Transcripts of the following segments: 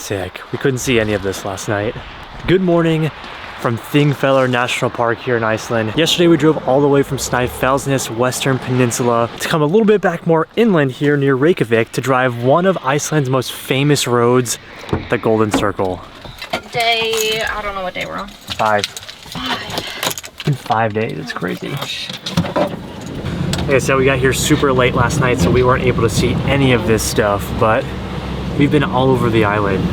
sick. We couldn't see any of this last night. Good morning from Thingvellir National Park here in Iceland. Yesterday we drove all the way from Snæfellsnes Western Peninsula to come a little bit back more inland here near Reykjavik to drive one of Iceland's most famous roads, the Golden Circle. Day, I don't know what day we're on. 5. In 5 days, it's crazy. Like I said, we got here super late last night, so we weren't able to see any of this stuff, but we've been all over the island.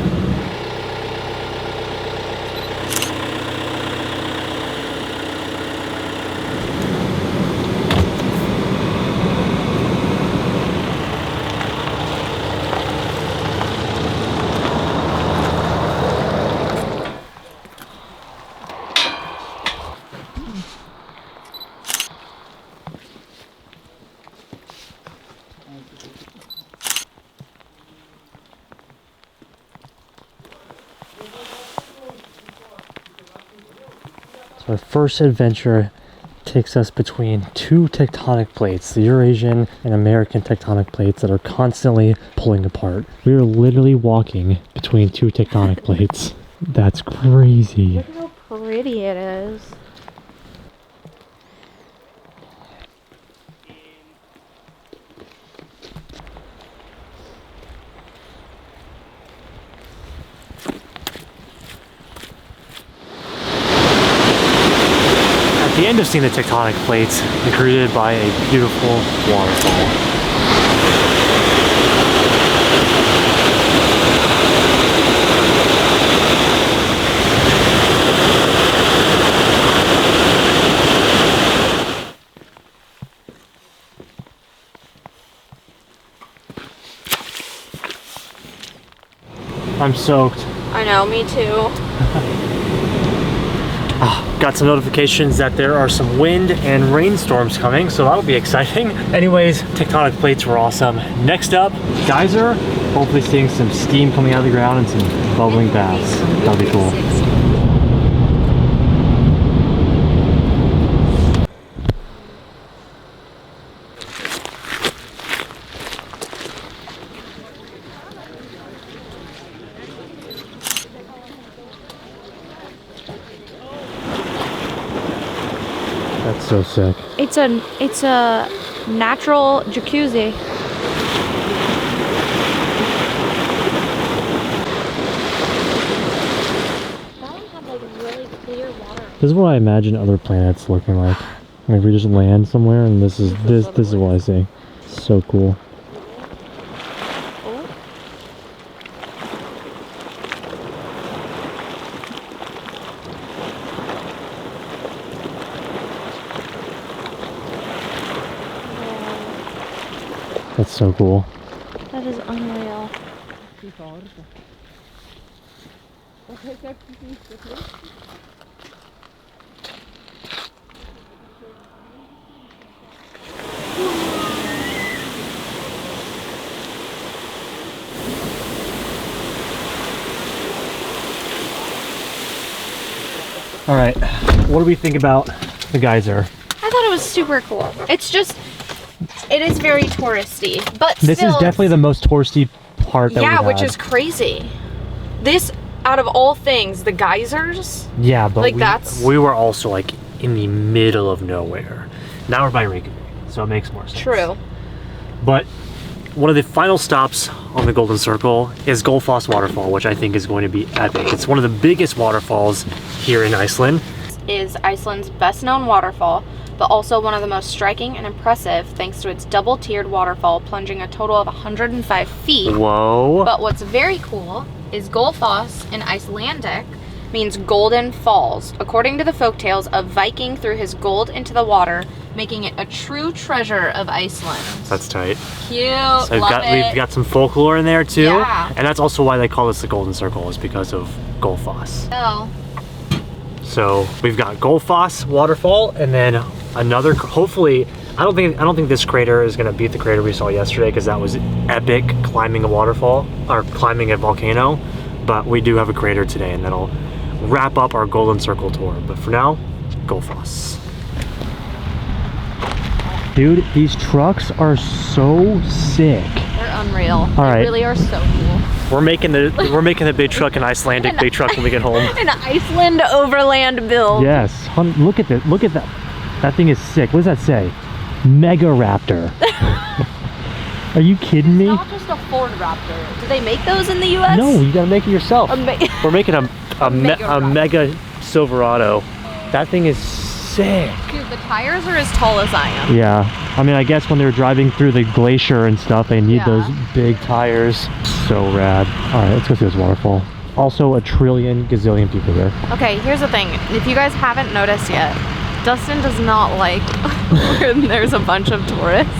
Our first adventure takes us between two tectonic plates, the Eurasian and American tectonic plates that are constantly pulling apart. We are literally walking between two tectonic plates. That's crazy. Look how pretty it is. At the end of seeing the tectonic plates, they're created by a beautiful waterfall. I'm soaked. I know, me too. Got some notifications that there are some wind and rainstorms coming, so that'll be exciting. Anyways, tectonic plates were awesome. Next up, Geyser. Hopefully seeing some steam coming out of the ground and some bubbling baths. That'll be cool. That's so sick. It's a natural jacuzzi. That one had like really clear water. This is what I imagine other planets looking like. Like we just land somewhere and this is what I see. So cool. That's so cool. That is unreal. All right, what do we think about the geyser? I thought it was super cool. It's just, it is very touristy, but this is definitely the most touristy part that we had. which is crazy. This, out of all things, the geysers. Yeah, but like we were also like in the middle of nowhere. Now we're by Reykjavik, so it makes more sense. True. But one of the final stops on the Golden Circle is Gullfoss waterfall, which I think is going to be epic. It's one of the biggest waterfalls here in Iceland. Is Iceland's best known waterfall, but also one of the most striking and impressive thanks to its double-tiered waterfall plunging a total of 105 feet. Whoa. But what's very cool is Gullfoss in Icelandic means golden falls, according to the folktales of Viking threw his gold into the water, making it a true treasure of Iceland. That's tight. Cute, so we've got some folklore in there too. Yeah. And that's also why they call this the Golden Circle, is because of Gullfoss. Oh. So we've got Gullfoss waterfall, and then another, hopefully, I don't think this crater is gonna beat the crater we saw yesterday, because that was epic climbing a waterfall, or climbing a volcano. But we do have a crater today, and that'll wrap up our Golden Circle tour. But for now, Gullfoss. Dude, these trucks are so sick. They're unreal. All right. They really are so cool. We're making the big truck an Icelandic big truck when we get home. An Iceland overland build. Yes. Look at this. Look at that. That thing is sick. What does that say? Mega Raptor. Are you kidding me? It's not just a Ford Raptor. Do they make those in the U.S.? No, you gotta make it yourself. We're making a mega Silverado. That thing is sick. Dude, the tires are as tall as I am. Yeah. I mean, I guess when they're driving through the glacier and stuff, they need those big tires. So rad. All right, let's go see this waterfall. Also, a trillion gazillion people there. Okay, here's the thing. If you guys haven't noticed yet, Dustin does not like when there's a bunch of tourists.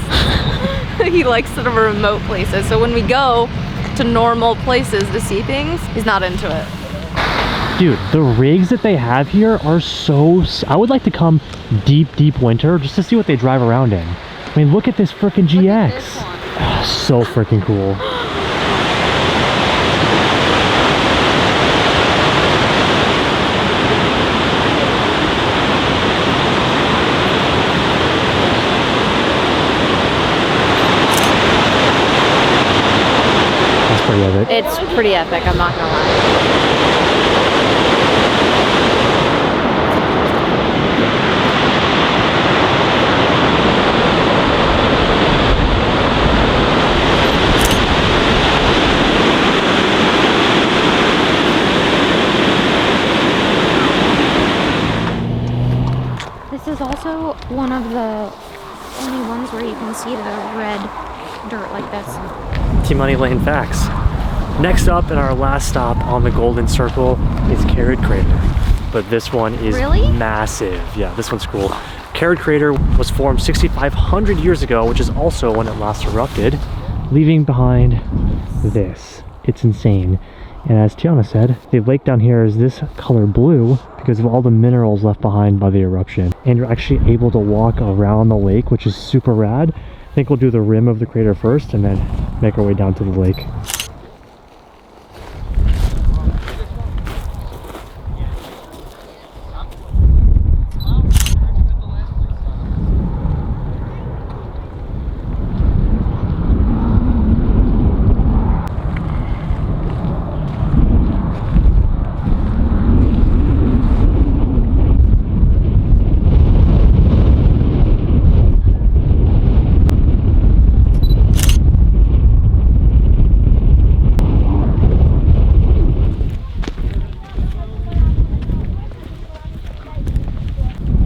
He likes sort of remote places. So when we go to normal places to see things, he's not into it. Dude, the rigs that they have here are so... I would like to come deep winter just to see what they drive around in. I mean, look at this freaking GX. Look at this one. So freaking cool. That's pretty epic. It's pretty epic, I'm not gonna lie. This is also one of the only ones where you can see the red dirt like this. T-Money Lane facts. Next up in our last stop on the Golden Circle is Kerið Crater. But this one is massive. Yeah, this one's cool. Kerið Crater was formed 6,500 years ago, which is also when it last erupted, leaving behind this. It's insane. And as Tiana said, the lake down here is this color blue because of all the minerals left behind by the eruption. And you're actually able to walk around the lake, which is super rad. I think we'll do the rim of the crater first and then make our way down to the lake.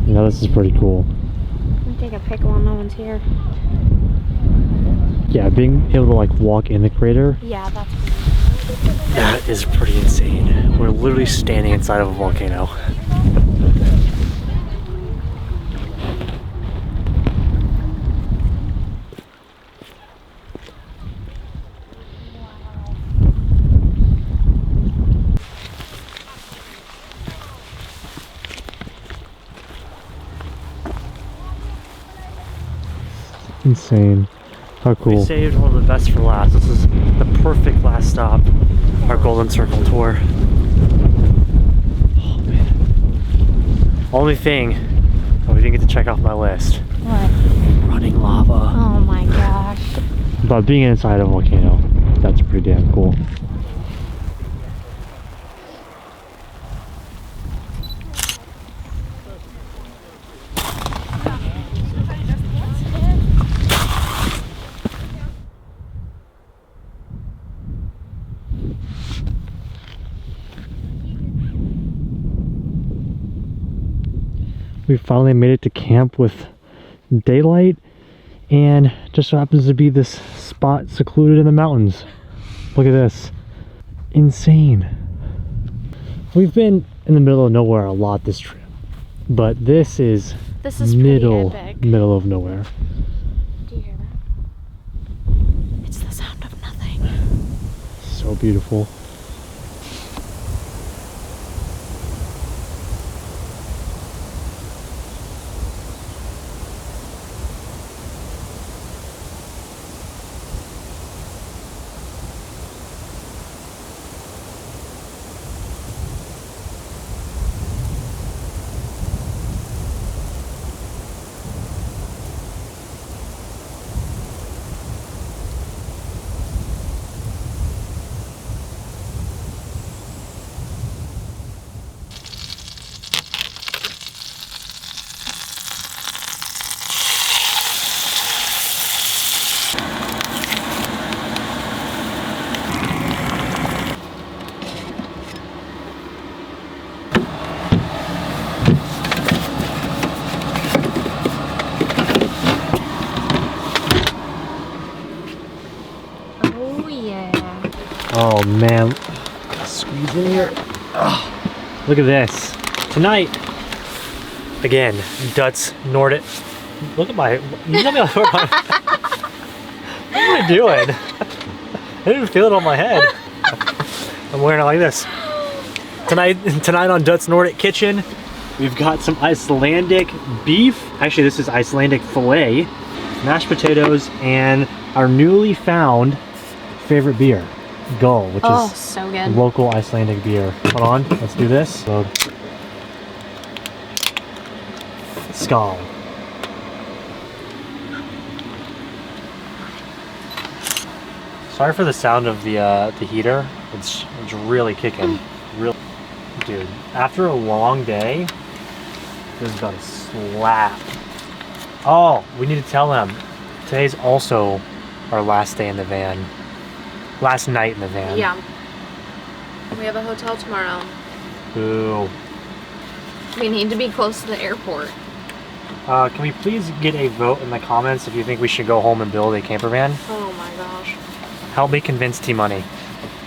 Yeah, this is pretty cool. I'll take a pic while no one's here. Yeah, being able to like walk in the crater. Yeah, that's That is pretty insane. We're literally standing inside of a volcano. Insane. How cool. We saved one of the best for last. This is the perfect last stop. Our Golden Circle tour. Oh man. Only thing that we didn't get to check off my list. What? Running lava. Oh my gosh. But being inside a volcano, that's pretty damn cool. We finally made it to camp with daylight, and just so happens to be this spot secluded in the mountains. Look at this. Insane. We've been in the middle of nowhere a lot this trip, but this is middle of nowhere. Do you hear that? It's the sound of nothing. So beautiful. Yeah. Oh man, squeeze in here. Oh, look at this. Tonight, again, Dutz Nordic. Look at my, you tell me what am I doing? I didn't feel it on my head. I'm wearing it like this. Tonight on Dutz Nordic Kitchen, we've got some Icelandic beef. Actually, this is Icelandic filet, mashed potatoes, and our newly found favorite beer, Gull, which is so good. local Icelandic beer. Hold on, let's do this. So, Skål. Sorry for the sound of the heater. It's really kicking. Real, dude. After a long day, this is about to slap. Oh, we need to tell them. Today's also our last day in the van. Last night in the van. Yeah. We have a hotel tomorrow. Ooh. We need to be close to the airport. Can we please get a vote in the comments if you think we should go home and build a camper van? Oh my gosh. Help me convince T-Money.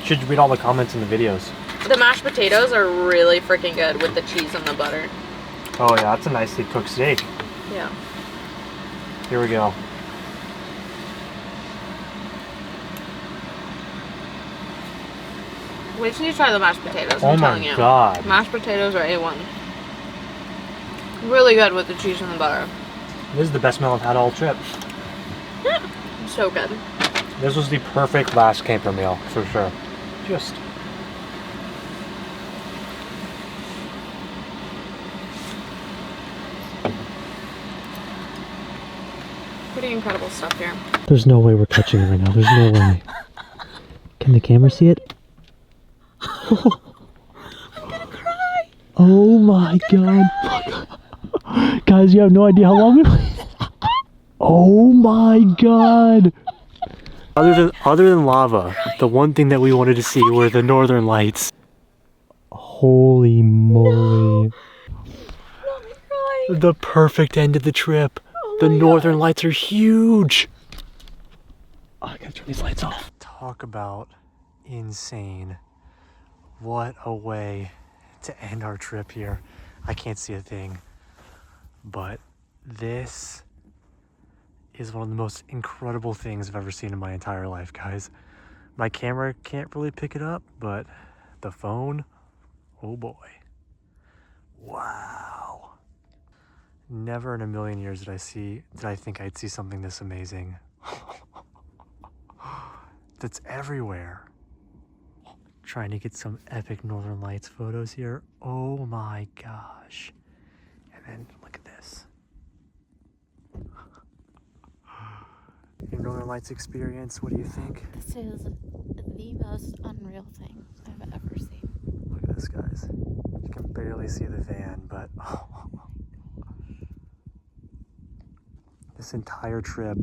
Should read all the comments in the videos. The mashed potatoes are really freaking good with the cheese and the butter. Oh yeah, that's a nicely cooked steak. Yeah. Here we go. Wait till you try the mashed potatoes, Oh I'm my telling you. god. Mashed potatoes are A1. Really good with the cheese and the butter. This is the best meal I've had all trip. So good. This was the perfect last camper meal, for sure. Just... Pretty incredible stuff here. There's no way we're catching it right now. There's no way. Can the camera see it? I'm gonna cry. Oh my god. Guys, you have no idea how long we Oh my god. Other than lava, the one thing that we wanted to see were the northern lights. Holy moly. No, I'm crying. The perfect end of the trip. Oh The my northern God. lights are huge. Oh, I gotta turn these lights off. Talk about insane. What a way to end our trip here. I can't see a thing, but this is one of the most incredible things I've ever seen in my entire life, guys. My camera can't really pick it up, but the phone, oh boy. Wow. Never in a million years did I think I'd see something this amazing. That's everywhere. Trying to get some epic Northern Lights photos here. Oh my gosh. And then look at this. Your Northern Lights experience, what do you think? This is the most unreal thing I've ever seen. Look at this, guys. You can barely see the van, but this entire trip,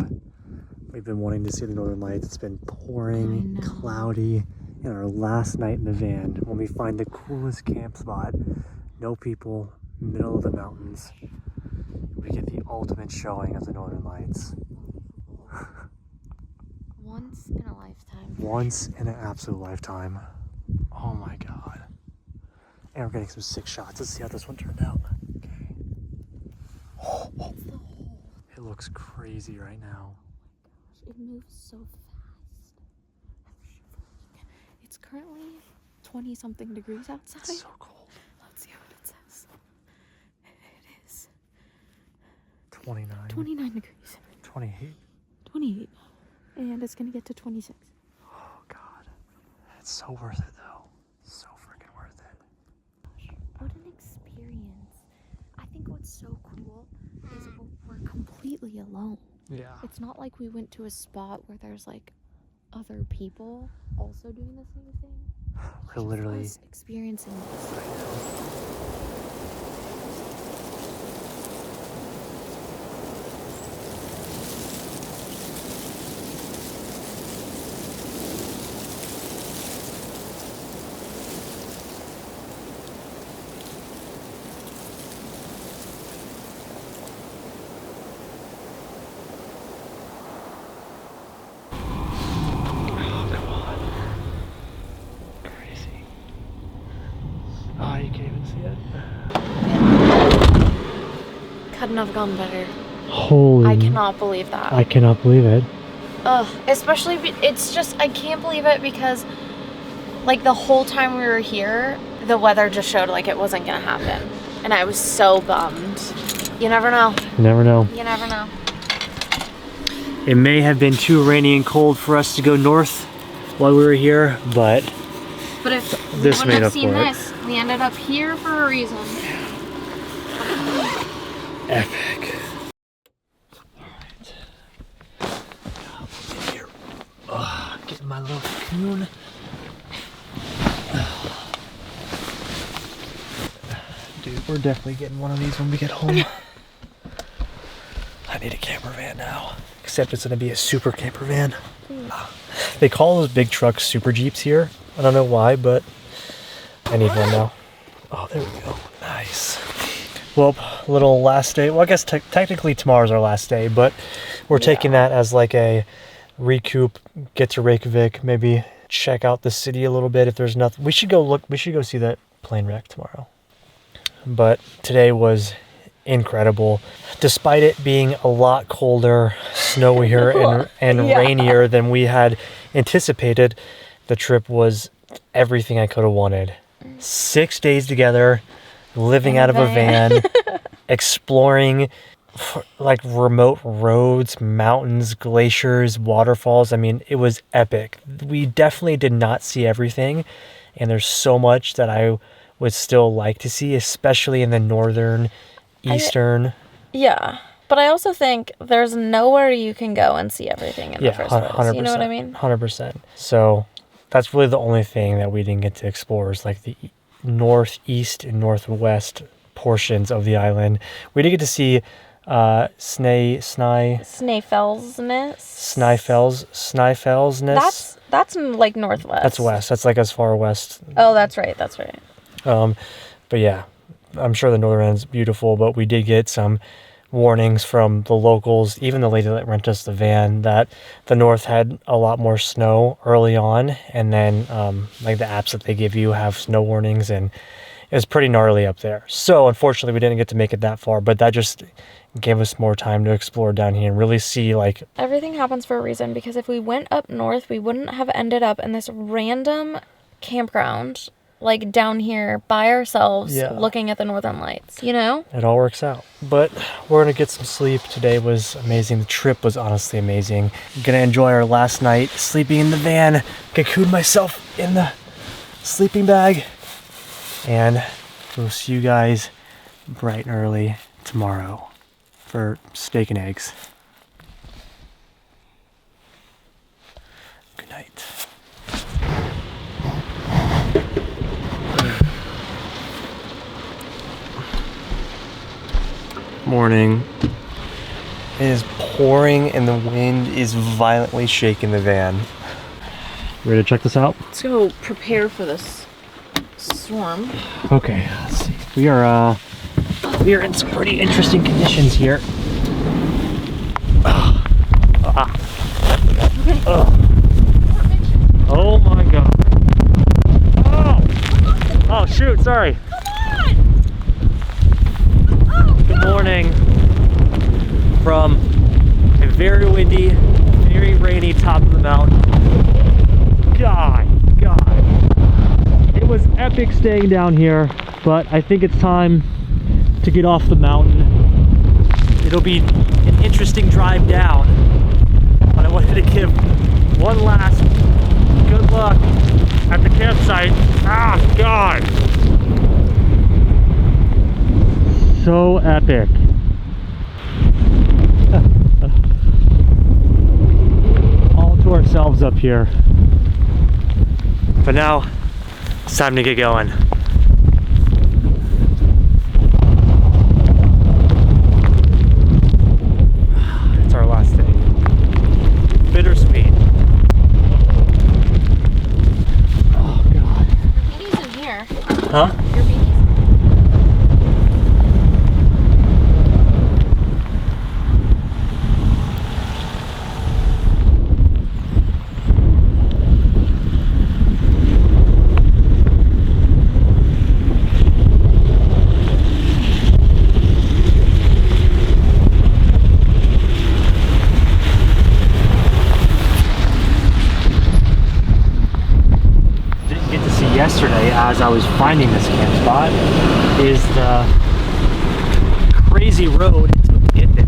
we've been wanting to see the Northern Lights. It's been pouring, cloudy, and our last night in the van, when we find the coolest camp spot, no people, middle of the mountains, we get the ultimate showing of the Northern Lights. Once in a lifetime. Once in an absolute lifetime. Oh my god. And we're getting some sick shots. Let's see how this one turned out. Okay. Oh. It looks crazy right now. It moves so fast. It's currently 20 something degrees outside. It's so cold. Let's see what it says. It is 29. 29 degrees. 28. 28. And it's gonna get to 26. Oh god. It's so worth it though. So freaking worth it. What an experience. I think what's so cool is we're completely alone. Yeah. It's not like we went to a spot where there's like other people also doing the same thing. We're literally Us experiencing this. can't even see it. Couldn't have gone better. Holy. I cannot believe that. I cannot believe it. Ugh, especially, it's just, I can't believe it because, like, the whole time we were here, the weather just showed like it wasn't gonna happen. And I was so bummed. You never know. You never know. You never know. It may have been too rainy and cold for us to go north while we were here, but if we this wouldn't made have up seen for it. this, we ended up here for a reason. Epic. Alright. Getting my little cocoon. Dude, we're definitely getting one of these when we get home. I need a camper van now. Except it's gonna be a super camper van. They call those big trucks super Jeeps here. I don't know why, but I need one now. Oh, there we go. Nice. Well, little last day. Well, I guess technically tomorrow's our last day, but we're taking that as like a recoup, get to Reykjavik, maybe check out the city a little bit if there's nothing. We should go look, we should go see that plane wreck tomorrow. But today was incredible. Despite it being a lot colder, snowier, and rainier than we had anticipated, the trip was everything I could have wanted. 6 days together, living out of a van, exploring like remote roads, mountains, glaciers, waterfalls. I mean, it was epic. We definitely did not see everything, and there's so much that I would still like to see, especially in the northern, eastern. Yeah, but I also think there's nowhere you can go and see everything in the first place. 100%, You know what I mean? 100%. So that's really the only thing that we didn't get to explore is like the northeast and northwest portions of the island. We did get to see Snæfellsnes. That's like northwest. That's west. That's like as far west. Oh, that's right. That's right. But yeah, I'm sure the northern end's beautiful, but we did get some warnings from the locals, even the lady that rented us the van, that the north had a lot more snow early on, and then like the apps that they give you have snow warnings, and it was pretty gnarly up there. So unfortunately we didn't get to make it that far, but that just gave us more time to explore down here and really see like everything happens for a reason, because if we went up north we wouldn't have ended up in this random campground like down here by ourselves looking at the northern lights, you know? It all works out. But we're gonna get some sleep. Today was amazing. The trip was honestly amazing. I'm gonna enjoy our last night sleeping in the van, cocoon myself in the sleeping bag, and we'll see you guys bright and early tomorrow for steak and eggs. Good night. Morning. It is pouring and the wind is violently shaking the van. Ready to check this out? Let's go prepare for this storm. Okay, let's see. We are in some pretty interesting conditions here. Oh my god. Oh shoot, sorry. Good morning from a very windy, very rainy top of the mountain. God. It was epic staying down here, but I think it's time to get off the mountain. It'll be an interesting drive down, but I wanted to give one last good luck at the campsite. Ah, God. So epic. All to ourselves up here. But now it's time to get going. It's our last day. Bittersweet. Oh God. Your beanie's in here. Huh? Your beanie's as I was finding this camp spot is the crazy road to get there.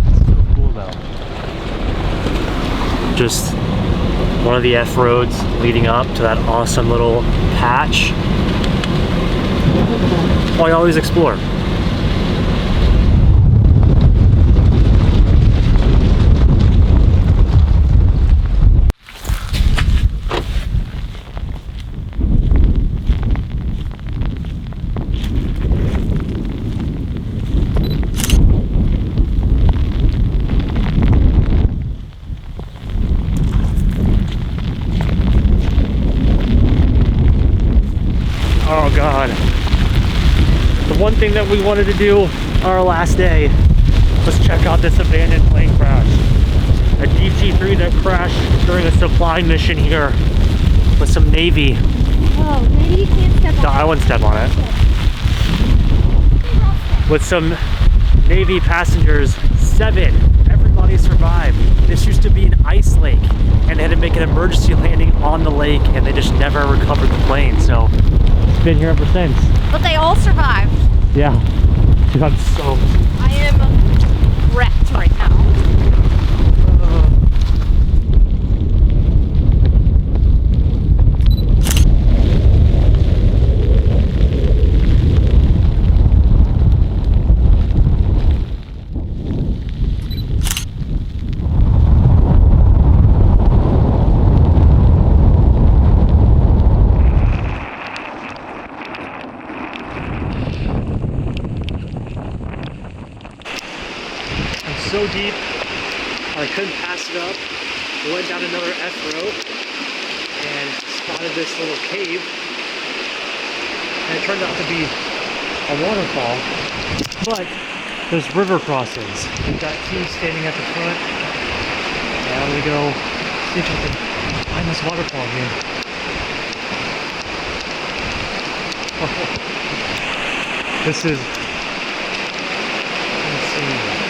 It's so cool though. Just one of the F roads leading up to that awesome little patch. Oh, I always explore. Oh God. The one thing that we wanted to do on our last day was check out this abandoned plane crash. A DC-3 that crashed during a supply mission here with some Navy. Oh, maybe you can't step on No, I wouldn't step on it. With some Navy passengers, 7. Everybody survived. This used to be an ice lake and they had to make an emergency landing on the lake and they just never recovered the plane. So it's been here ever since. But they all survived. Yeah. Dude, I'm so... I am wrecked right now. So deep, I couldn't pass it up. We went down another F road and spotted this little cave. And it turned out to be a waterfall, but there's river crossings. We've got teams standing at the front. Now we go see if we can find this waterfall here. This is insane.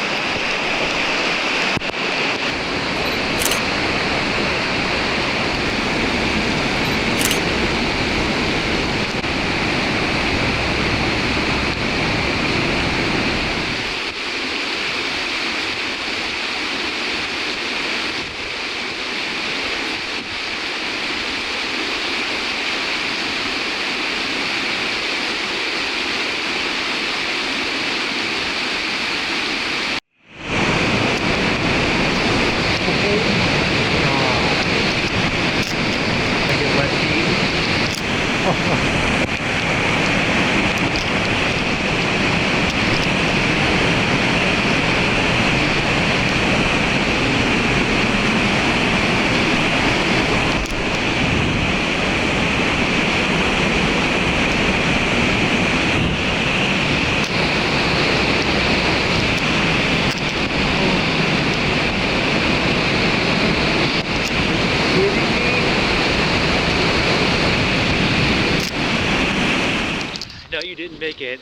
You didn't make it,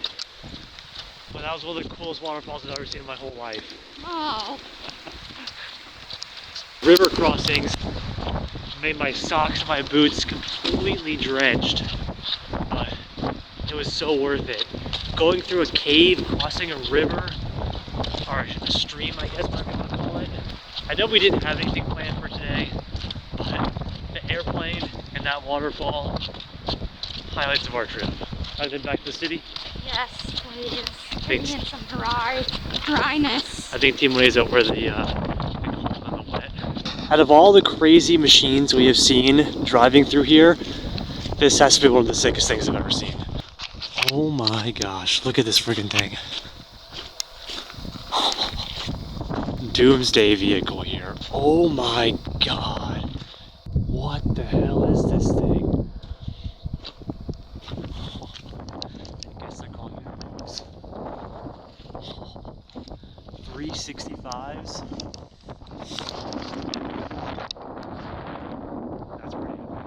but that was one of the coolest waterfalls I've ever seen in my whole life. Oh. River crossings made my socks and my boots completely drenched, but it was so worth it. Going through a cave, crossing a river, or a stream, I guess whatever you want to call it. I know we didn't have anything planned for today, but the airplane and that waterfall, highlights of our trip. Head back to the city? Yes, please. Thanks. Bring in some dryness. I think Team Lay's out where the cold and the wet. Out of all the crazy machines we have seen driving through here, this has to be one of the sickest things I've ever seen. Oh my gosh, look at this freaking thing. Doomsday vehicle here. Oh my god. What the hell is this thing? 365s. That's pretty epic.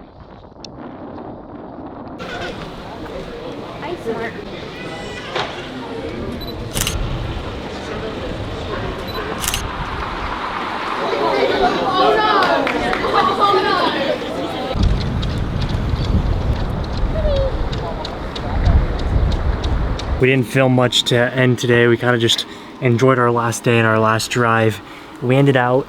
Iceland. We didn't film much to end today. We kind of just enjoyed our last day and our last drive. We ended out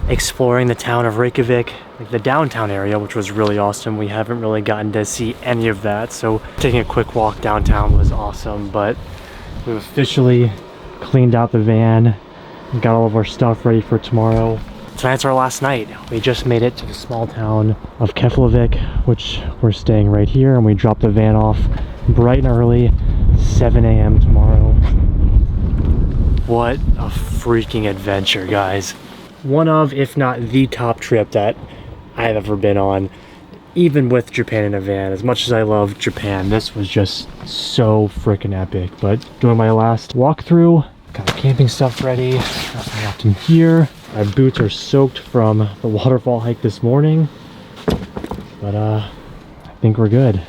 exploring the town of Reykjavik, like the downtown area, which was really awesome. We haven't really gotten to see any of that, so taking a quick walk downtown was awesome. But we've officially cleaned out the van and got all of our stuff ready for tomorrow. Tonight's our last night. We just made it to the small town of Keflavik, which we're staying right here, and we dropped the van off bright and early, 7 a.m. tomorrow. What a freaking adventure, guys. One of, if not the top trip that I've ever been on, even with Japan in a van. As much as I love Japan, this was just so freaking epic. But doing my last walkthrough, got our camping stuff ready, got my out in here. Our boots are soaked from the waterfall hike this morning, but I think we're good.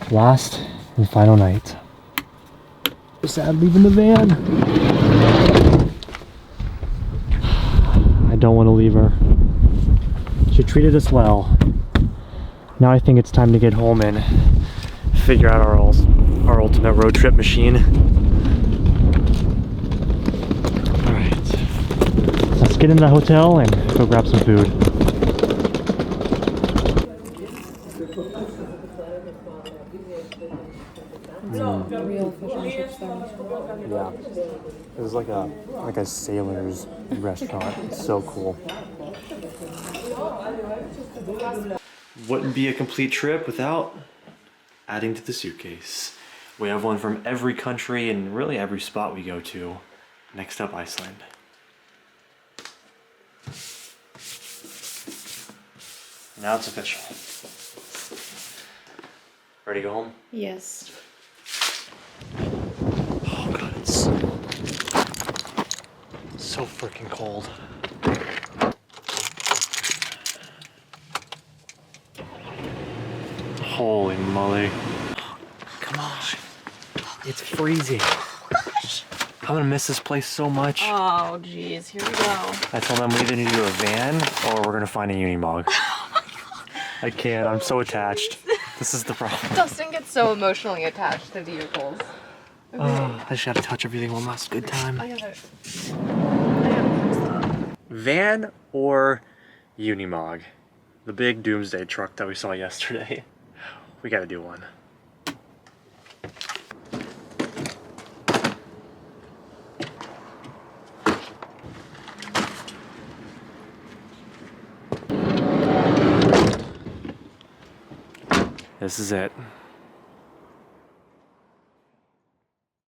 Last and final night. So sad leaving the van. I don't want to leave her. She treated us well. Now I think it's time to get home and figure out our ultimate road trip machine. Alright, let's get in the hotel and go grab some food. Yeah, it was like a sailor's restaurant. It's so cool. Wouldn't be a complete trip without adding to the suitcase. We have one from every country and really every spot we go to. Next up, Iceland. Now it's official. Ready to go home? Yes. Oh god, it's so freaking cold. Holy moly. Come on. It's freezing. I'm gonna miss this place so much. Oh, geez. Here we go. I told them we either need to do a van or we're gonna find a Unimog. I can't, I'm so attached. This is the problem. Dustin gets so emotionally attached to vehicles. Okay. I just gotta touch everything one last good time. I gotta Van or Unimog? The big doomsday truck that we saw yesterday. We gotta do one. This is it.